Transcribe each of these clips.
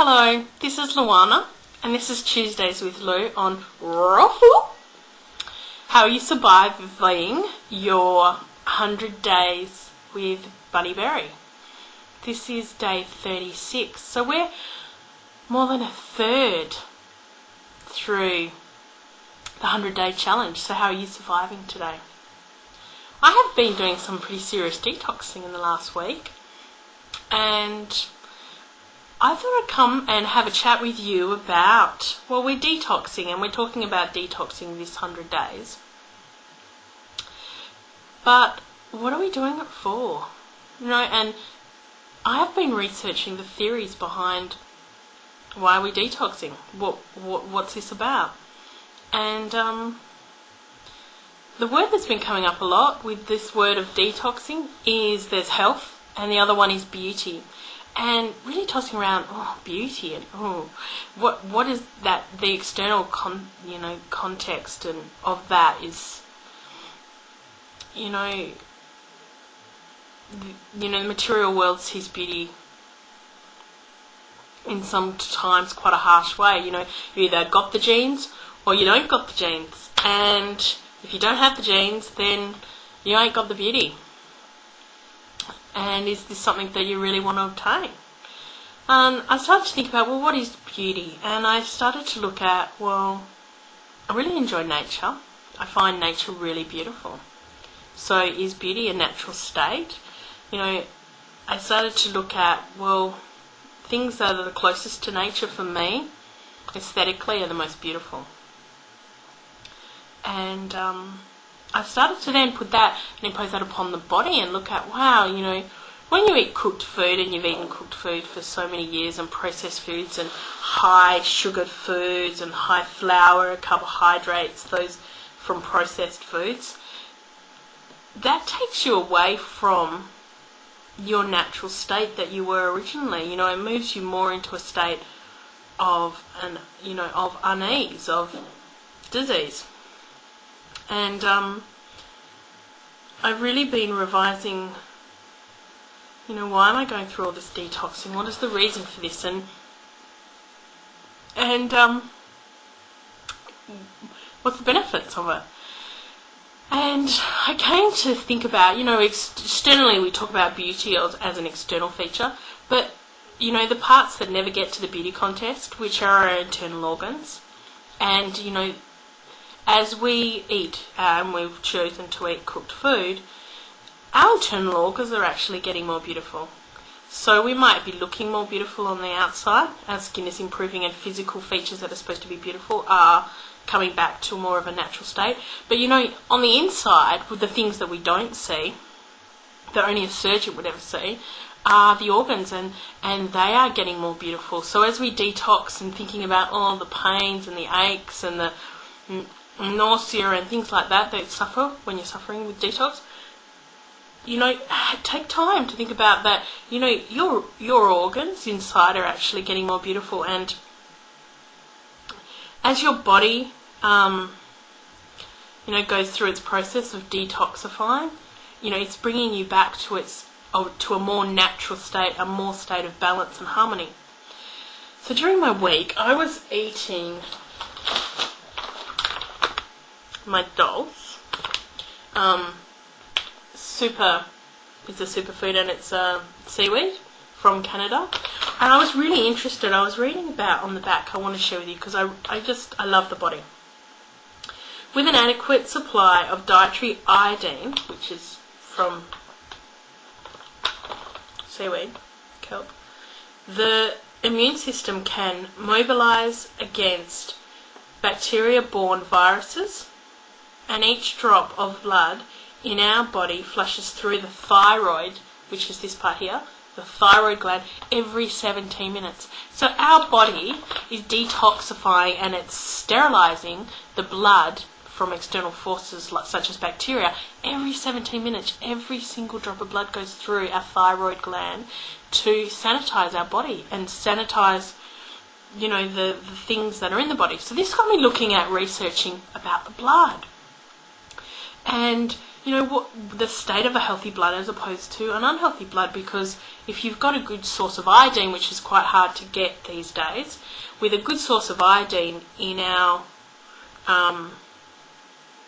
Hello, this is Luana, and this is Tuesdays with Lou on Ruffle. How are you surviving your 100 days with Bunny Berry? This is day 36, so we're more than a third through the 100-day challenge. So how are you surviving today? I have been doing some pretty serious detoxing in the last week, and I thought I'd come and have a chat with you about, well, we're detoxing and we're talking about detoxing this 100 days. But what are we doing it for? And I have been researching the theories behind why we're detoxing. What's this about? And the word that's been coming up a lot with this word of detoxing is there's health, and the other one is beauty. And really tossing around, beauty, and what is that? The external context and of that is, the material world sees beauty in sometimes quite a harsh way. You either got the genes or you don't got the genes, and if you don't have the genes, then you ain't got the beauty. And is this something that you really want to obtain? I started to think about, what is beauty? And I started to look at, I really enjoy nature. I find nature really beautiful. So is beauty a natural state? I started to look at, things that are the closest to nature for me, aesthetically, are the most beautiful. And I started to then put that and impose that upon the body and look at, when you eat cooked food, and you've eaten cooked food for so many years, and processed foods and high sugared foods and high flour, carbohydrates, those from processed foods, that takes you away from your natural state that you were originally. It moves you more into a state of unease, of disease. And I've really been revising, why am I going through all this detoxing? What is the reason for this? And what's the benefits of it? And I came to think about, externally we talk about beauty as an external feature, but, the parts that never get to the beauty contest, which are our internal organs, and, as we eat, and we've chosen to eat cooked food, our internal organs are actually getting more beautiful. So we might be looking more beautiful on the outside. Our skin is improving, and physical features that are supposed to be beautiful are coming back to more of a natural state. But on the inside, with the things that we don't see, that only a surgeon would ever see, are the organs, and they are getting more beautiful. So as we detox and thinking about all the pains and the aches and the nausea and things like that you suffer when you're suffering with detox, take time to think about that. Your organs inside are actually getting more beautiful, and as your body goes through its process of detoxifying, it's bringing you back to a more natural state, a more state of balance and harmony. So during my week, I was eating my dolls. It's a superfood, and it's seaweed from Canada. And I was really interested. I was reading about on the back. I want to share with you because I love the body. With an adequate supply of dietary iodine, which is from seaweed, kelp, the immune system can mobilize against bacteria-borne viruses, and each drop of blood in our body flushes through the thyroid, which is this part here, the thyroid gland, every 17 minutes. So our body is detoxifying, and it's sterilizing the blood from external forces such as bacteria. Every 17 minutes, every single drop of blood goes through our thyroid gland to sanitize our body and sanitize the things that are in the body. So this got me looking at researching about the blood. And you know, what the state of a healthy blood as opposed to an unhealthy blood, because if you've got a good source of iodine, which is quite hard to get these days, with a good source of iodine in our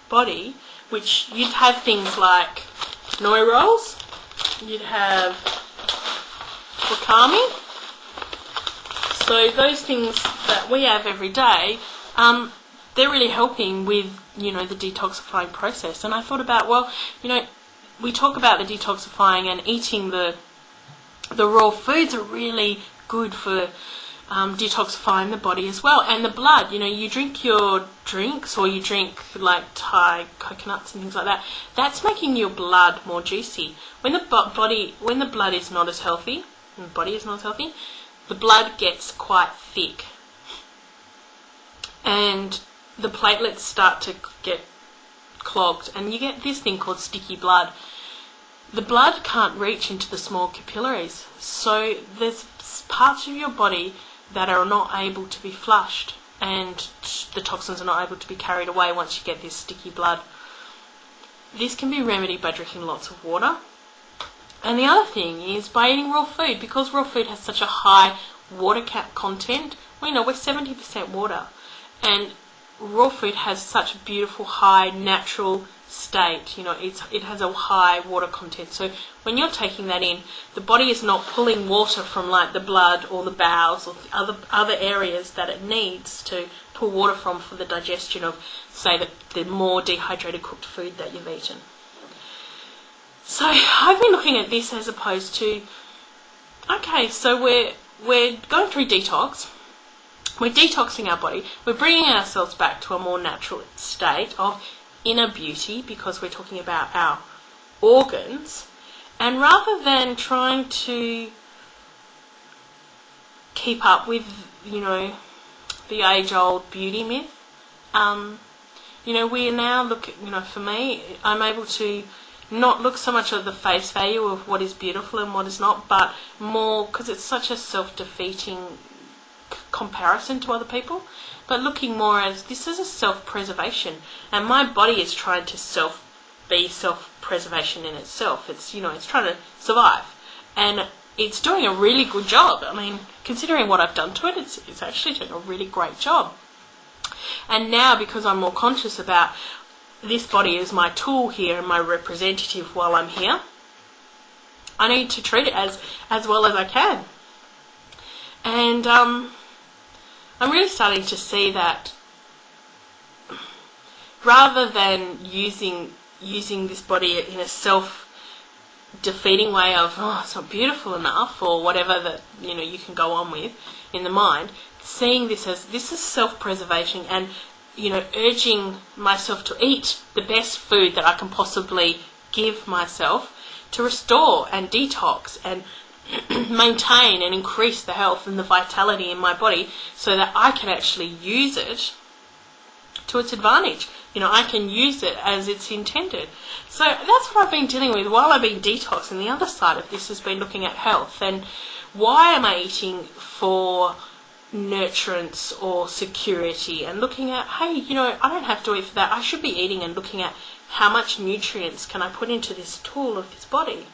body, which you'd have things like Noi rolls, you'd have wakame. So those things that we have every day, they're really helping with, you know, the detoxifying process. And I thought about, well, you know, we talk about the detoxifying and eating the raw foods are really good for detoxifying the body as well. And the blood, you know, you drink your drinks or you drink like Thai coconuts and things like that, that's making your blood more juicy. When the blood is not as healthy, and the body is not as healthy, the blood gets quite thick. And the platelets start to get clogged and you get this thing called sticky blood. The blood can't reach into the small capillaries, so there's parts of your body that are not able to be flushed and the toxins are not able to be carried away once you get this sticky blood. This can be remedied by drinking lots of water. And the other thing is by eating raw food, because raw food has such a high water content. We know we're 70% water, and raw food has such a beautiful high natural state. You know, it has a high water content. So when you're taking that in, the body is not pulling water from like the blood or the bowels or other areas that it needs to pull water from for the digestion of, say, the more dehydrated cooked food that you've eaten. So I've been looking at this as opposed to, okay, so we're going through detox. We're detoxing our body. We're bringing ourselves back to a more natural state of inner beauty, because we're talking about our organs. And rather than trying to keep up with, you know, the age-old beauty myth, you know, we now look at, you know, for me, I'm able to not look so much at the face value of what is beautiful and what is not, but more, because it's such a self-defeating comparison to other people, but looking more as this is a self-preservation, and my body is trying to be self-preservation in itself. It's, you know, it's trying to survive, and it's doing a really good job. I mean, considering what I've done to it, it's actually doing a really great job. And now, because I'm more conscious about this body is my tool here and my representative while I'm here, I need to treat it as well as I can. And I'm really starting to see that rather than using this body in a self-defeating way of, oh, it's not beautiful enough, or whatever that, you know, you can go on with in the mind, seeing this as this is self-preservation, and, you know, urging myself to eat the best food that I can possibly give myself to restore and detox and maintain and increase the health and the vitality in my body, so that I can actually use it to its advantage. You know, I can use it as it's intended. So that's what I've been dealing with while I've been detoxing. The other side of this has been looking at health and why am I eating for nurturance or security, and looking at, hey, you know, I don't have to eat for that. I should be eating and looking at how much nutrients can I put into this tool of this body.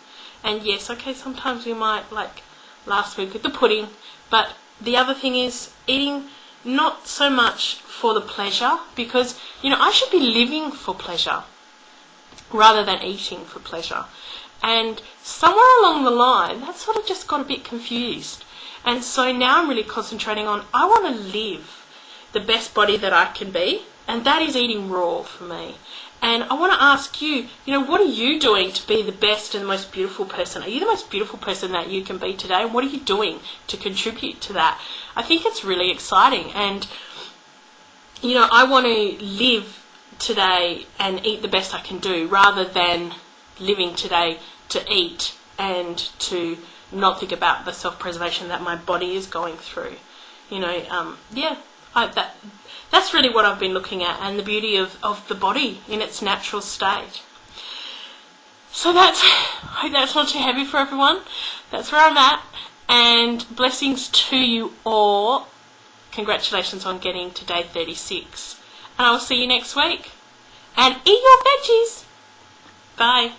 And yes, okay, sometimes we might, like last week with the pudding, but the other thing is eating not so much for the pleasure, because, you know, I should be living for pleasure rather than eating for pleasure. And somewhere along the line, that sort of just got a bit confused. And so now I'm really concentrating on, I want to live the best body that I can be, and that is eating raw for me. And I want to ask you, you know, what are you doing to be the best and the most beautiful person? Are you the most beautiful person that you can be today? And what are you doing to contribute to that? I think it's really exciting. And, you know, I want to live today and eat the best I can do, rather than living today to eat and to not think about the self-preservation that my body is going through. You know, that's really what I've been looking at, and the beauty of the body in its natural state. So I hope that's not too heavy for everyone. That's where I'm at, and blessings to you all. Congratulations on getting to day 36. And I will see you next week. And eat your veggies! Bye.